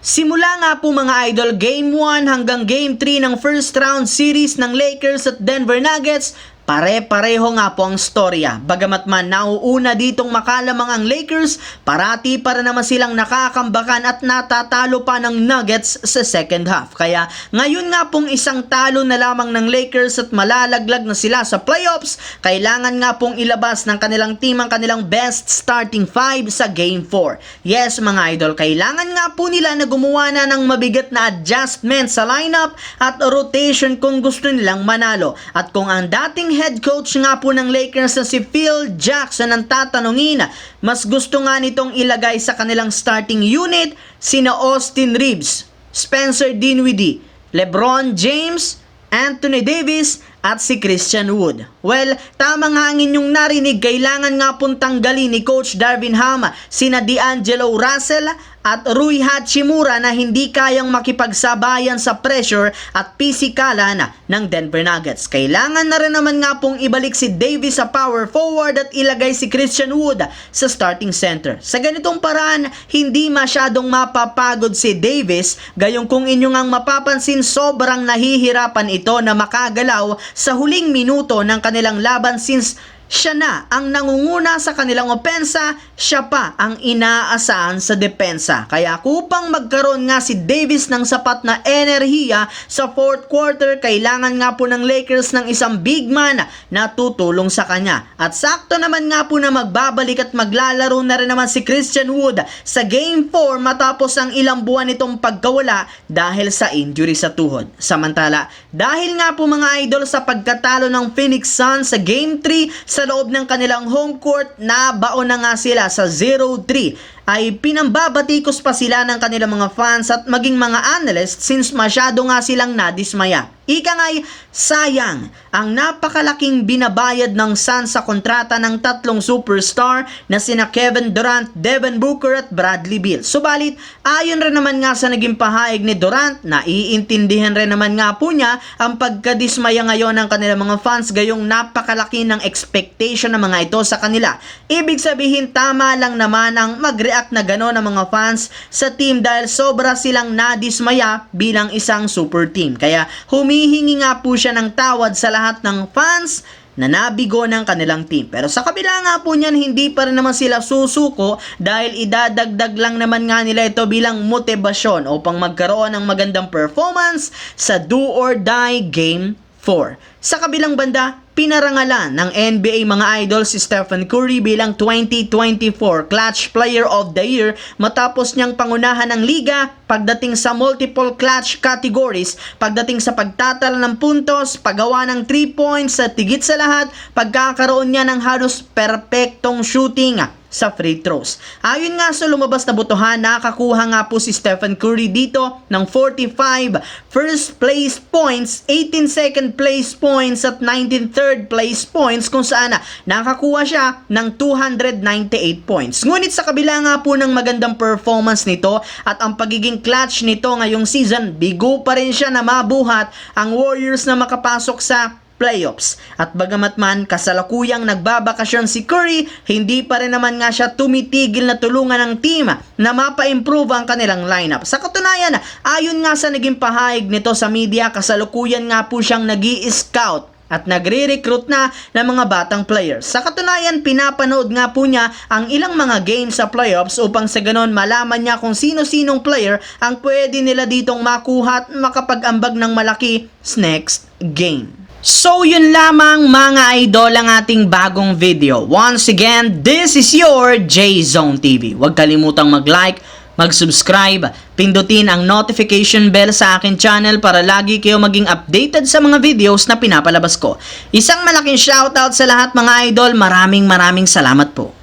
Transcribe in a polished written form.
Simula nga po mga idol, Game 1 hanggang Game 3 ng first round series ng Lakers at Denver Nuggets, pare-pareho nga po ang storya. Bagamat man nauuna ditong makalamang ang Lakers, parati para naman silang nakakambakan at natatalo pa ng Nuggets sa second half. Kaya ngayon nga pong isang talo na lamang ng Lakers at malalaglag na sila sa playoffs, kailangan nga pong ilabas ng kanilang team ang kanilang best starting five sa Game 4. Yes mga idol, kailangan nga po nila na gumawa na ng mabigat na adjustment sa lineup at rotation kung gusto nilang manalo. At kung ang dating head coach nga po ng Lakers na si Phil Jackson ang tatanungin, mas gusto nga nitong ilagay sa kanilang starting unit sina Austin Reeves, Spencer Dinwiddie, LeBron James, Anthony Davis at si Christian Wood. Well, tama nga ang inyong narinig, kailangan nga pong tanggalin ni Coach Darvin Ham sina D'Angelo Russell at Rui Hachimura na hindi kayang makipagsabayan sa pressure at pisikalan ng Denver Nuggets. Kailangan na rin naman nga pong ibalik si Davis sa power forward at ilagay si Christian Wood sa starting center. Sa ganitong paraan, hindi masyadong mapapagod si Davis, gayong kung inyong ang mapapansin, sobrang nahihirapan ito na makagalaw sa huling minuto ng kanilang laban since siya na ang nangunguna sa kanilang opensa, siya pa ang inaasahan sa depensa. Kaya upang magkaroon nga si Davis ng sapat na enerhiya sa fourth quarter, kailangan nga po ng Lakers ng isang big man na tutulong sa kanya. At sakto naman nga po na magbabalik at maglalaro na rin naman si Christian Wood sa Game 4 matapos ang ilang buwan nitong pagkawala dahil sa injury sa tuhod. Samantala, dahil nga po mga idol sa pagkatalo ng Phoenix Suns sa Game 3 sa loob ng kanilang home court, nabaon na nga sila sa 0-3, ay pinambabatikos pa sila ng kanilang mga fans at maging mga analysts since masyado nga silang nadismaya. Ika nga'y sayang ang napakalaking binabayad ng Suns sa kontrata ng tatlong superstar na sina Kevin Durant, Devin Booker at Bradley Beal. Subalit, ayon rin naman nga sa naging pahayag ni Durant, na iintindihan rin naman nga po niya ang pagkadismaya ngayon ng kanilang mga fans gayong napakalaki ng expectation ng mga ito sa kanila. Ibig sabihin, tama lang naman ang mag-react na gano'n ng mga fans sa team dahil sobra silang nadismaya bilang isang super team. Kaya humihingi nga po siya ng tawad sa lahat ng fans na nabigo ng kanilang team. Pero sa kabila nga po niyan, hindi pa rin naman sila susuko dahil idadagdag lang naman nga nila ito bilang motibasyon upang magkaroon ng magandang performance sa do or die Game 4. Sa kabilang banda, pinarangalan ng NBA mga idol si Stephen Curry bilang 2024 Clutch Player of the Year matapos niyang pangunahan ng liga pagdating sa multiple clutch categories, pagdating sa pagtatala ng puntos, paggawa ng 3 points at higit sa lahat, pagkakaroon niya ng halos perpektong shooting sa free throws. Ayon nga sa lumabas na botohan, nakakuha nga po si Stephen Curry dito ng 45 first place points, 18 second place points at 19 third place points, kung saan nakakuha siya ng 298 points. Ngunit sa kabila nga po ng magandang performance nito at ang pagiging clutch nito ngayong season, bigo pa rin siya na mabuhat ang Warriors na makapasok sa playoffs. At bagamat man kasalukuyang nagbabakasyon si Curry, hindi pa rin naman nga siya tumitigil na tulungan ng team na mapa-improve ang kanilang lineup. Sa katunayan, ayon nga sa naging pahayag nito sa media, kasalukuyan nga po siyang nag-i-scout at nagre-recruit na ng mga batang players. Sa katunayan, pinapanood nga po niya ang ilang mga games sa playoffs upang sa ganon malaman niya kung sino-sinong player ang pwede nila ditong makuha at makapag-ambag ng malaki next game. So yun lamang mga idol ang ating bagong video. Once again, this is your J-Zone TV. Huwag kalimutang mag-like, mag-subscribe, pindutin ang notification bell sa akin channel para lagi kayo maging updated sa mga videos na pinapalabas ko. Isang malaking shoutout sa lahat mga idol. Maraming salamat po.